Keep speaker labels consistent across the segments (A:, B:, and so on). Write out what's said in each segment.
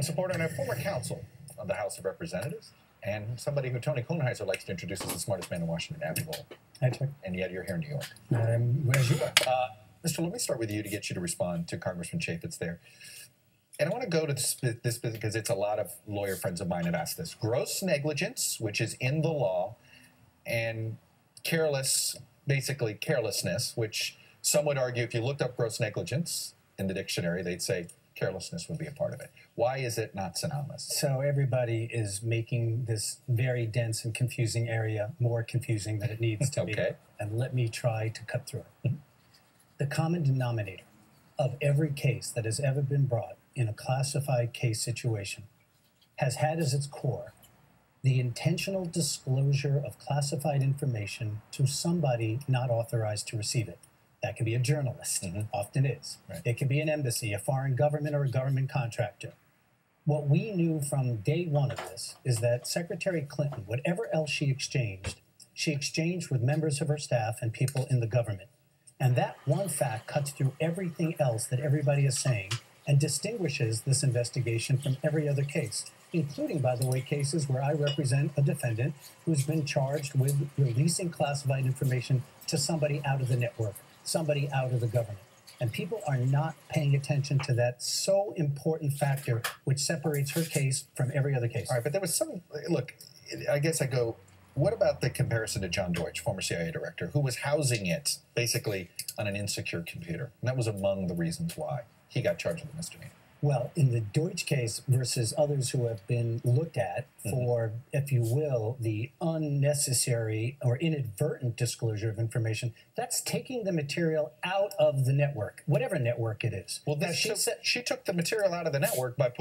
A: Supporter and a former counsel of the House of Representatives, and somebody who Tony Kornheiser likes to introduce as the smartest man in Washington, Abby Lowell.
B: Hi, Chuck.
A: And yet you're here in New York.
B: Where's you are?
A: Mr. Let me start with you to get you to respond to Congressman Chaffetz there. And I want to go to this because it's a lot of lawyer friends of mine have asked this. Gross negligence, which is in the law, and basically carelessness, which some would argue if you looked up gross negligence in the dictionary, they'd say carelessness would be a part of it. Why is it not synonymous?
B: So everybody is making this very dense and confusing area more confusing than it needs to be. And let me try to cut through it. The common denominator of every case that has ever been brought in a classified case situation has had as its core the intentional disclosure of classified information to somebody not authorized to receive it. That can be a journalist, often is. Right. It can be an embassy, a foreign government, or a government contractor. What we knew from day one of this is that Secretary Clinton, whatever else she exchanged with members of her staff and people in the government. And that one fact cuts through everything else that everybody is saying and distinguishes this investigation from every other case, including, by the way, cases where I represent a defendant who's been charged with releasing classified information to somebody out of the network, somebody out of the government. And people are not paying attention to that so important factor which separates her case from every other case.
A: All right, but there was some, look, I guess I go, what about the comparison to John Deutch, former CIA director, who was housing it basically on an insecure computer? And that was among the reasons why he got charged with a misdemeanor.
B: Well, in the Deutsch case versus others who have been looked at for, if you will, the unnecessary or inadvertent disclosure of information, that's taking the material out of the network, whatever network it is.
A: Well, she took the material out of the network by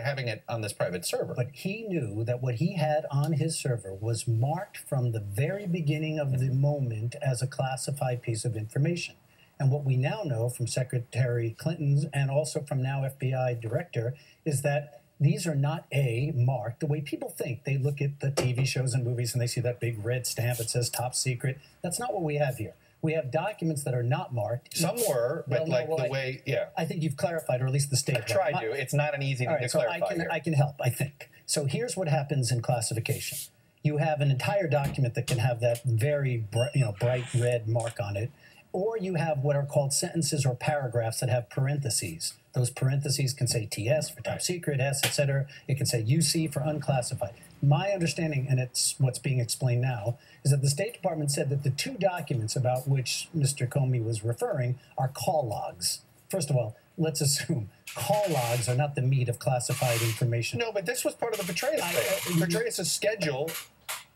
A: having it on this private server.
B: But he knew that what he had on his server was marked from the very beginning of the moment as a classified piece of information. And what we now know from Secretary Clinton's and also from now FBI director is that these are not marked the way people think. They look at the TV shows and movies and they see that big red stamp that says top secret. That's not what we have here. We have documents that are not marked.
A: Some were, but
B: I think you've clarified, or at least the state.
A: I've tried to. It's not an easy thing to clarify here.
B: I can help, I think. So here's what happens in classification. You have an entire document that can have that very bright red mark on it. Or you have what are called sentences or paragraphs that have parentheses. Those parentheses can say TS for top secret, S, etc. It can say UC for unclassified. My understanding, and it's what's being explained now, is that the State Department said that the two documents about which Mr. Comey was referring are call logs. First of all, let's assume call logs are not the meat of classified information.
A: No, but this was part of the Petraeus thing. Petraeus' schedule,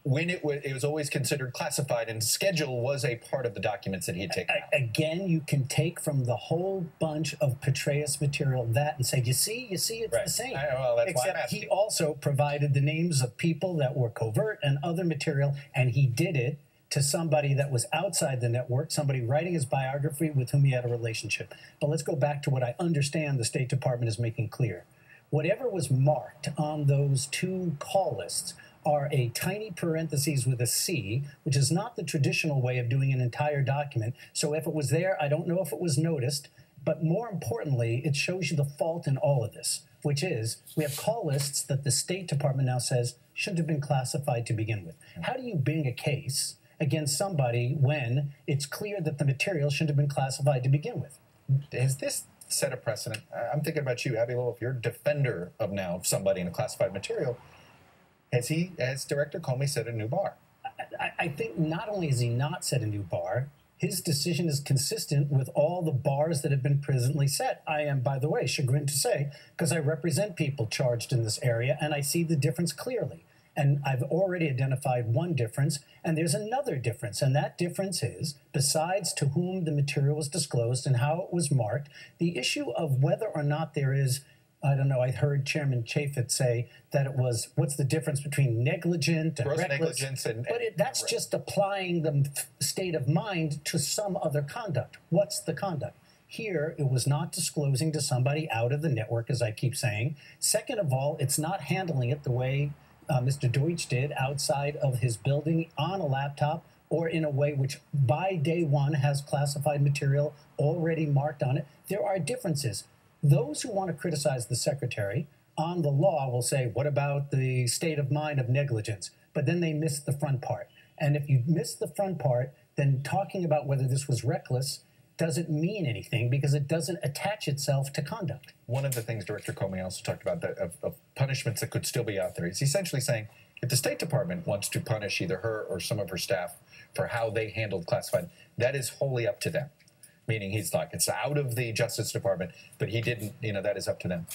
A: when it was always considered classified, and schedule was a part of the documents that he had taken out.
B: Again, you can take from the whole bunch of Petraeus material that and say, you see, it's the same. Except he also provided the names of people that were covert and other material, and he did it to somebody that was outside the network, somebody writing his biography with whom he had a relationship. But let's go back to what I understand the State Department is making clear. Whatever was marked on those two call lists are a tiny parentheses with a C, which is not the traditional way of doing an entire document. So if it was there, I don't know if it was noticed, but more importantly, it shows you the fault in all of this, which is we have call lists that the State Department now says shouldn't have been classified to begin with. How do you bring a case against somebody when it's clear that the material shouldn't have been classified to begin with?
A: Has this set a precedent? I'm thinking about you, Abby Lowell, if you're a defender of somebody in a classified material, has Director Comey set a new bar?
B: I think not only has he not set a new bar, his decision is consistent with all the bars that have been presently set. I am, by the way, chagrined to say, because I represent people charged in this area, and I see the difference clearly. And I've already identified one difference, and there's another difference. And that difference is, besides to whom the material was disclosed and how it was marked, the issue of whether or not there is, I don't know, I heard Chairman Chaffetz say that it was, what's the difference between negligent and reckless?
A: Negligence and
B: that's just applying the state of mind to some other conduct. What's the conduct? Here, it was not disclosing to somebody out of the network, as I keep saying. Second of all, it's not handling it the way Mr. Deutsch did outside of his building on a laptop or in a way which by day one has classified material already marked on it. There are differences. Those who want to criticize the secretary on the law will say, what about the state of mind of negligence? But then they miss the front part. And if you miss the front part, then talking about whether this was reckless doesn't mean anything because it doesn't attach itself to conduct.
A: One of the things Director Comey also talked about of punishments that could still be out there, he's essentially saying if the State Department wants to punish either her or some of her staff for how they handled classified, that is wholly up to them. Meaning he's like, it's out of the Justice Department, but he didn't, that is up to them.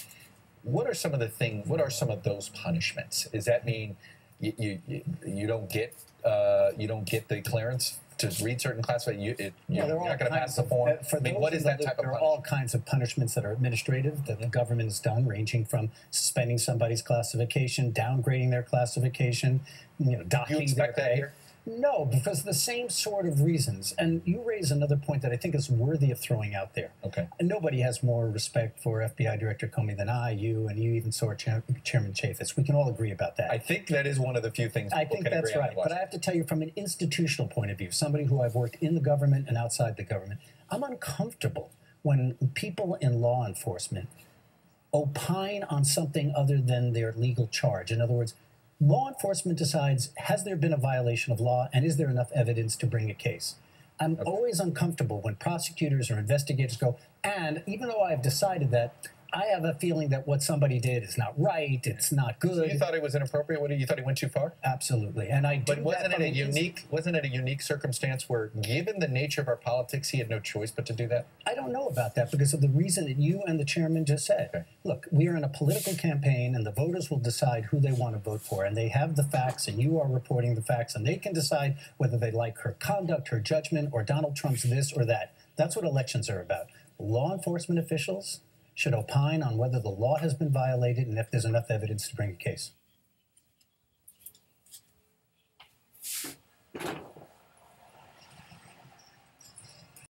A: What are some of those punishments? Does that mean you don't get the clearance to read certain classified? You're not going to pass the form. What is that type of punishment?
B: There are all kinds of punishments that are administrative that the government has done, ranging from suspending somebody's classification, downgrading their classification, docking
A: you expect
B: their pay.
A: That here?
B: No, because the same sort of reasons. And you raise another point that I think is worthy of throwing out there.
A: Okay.
B: And nobody has more respect for FBI Director Comey than you, and you even saw Chairman Chaffetz. We can all agree about that.
A: I think that is one of the few things
B: I think that's right. But I have to tell you, from an institutional point of view, somebody who I've worked in the government and outside the government, I'm uncomfortable when people in law enforcement opine on something other than their legal charge. In other words, law enforcement decides, has there been a violation of law, and is there enough evidence to bring a case? I'm always uncomfortable when prosecutors or investigators go, and even though I've decided that, I have a feeling that what somebody did is not right, it's not good.
A: So you thought it was inappropriate? You thought he went too far?
B: Absolutely. And
A: But wasn't it a unique circumstance where, given the nature of our politics, he had no choice but to do that?
B: I don't know about that because of the reason that you and the chairman just said.
A: Okay.
B: Look, we are in a political campaign, and the voters will decide who they want to vote for, and they have the facts, and you are reporting the facts, and they can decide whether they like her conduct, her judgment, or Donald Trump's this or that. That's what elections are about. Law enforcement officials should opine on whether the law has been violated and if there's enough evidence to bring a case.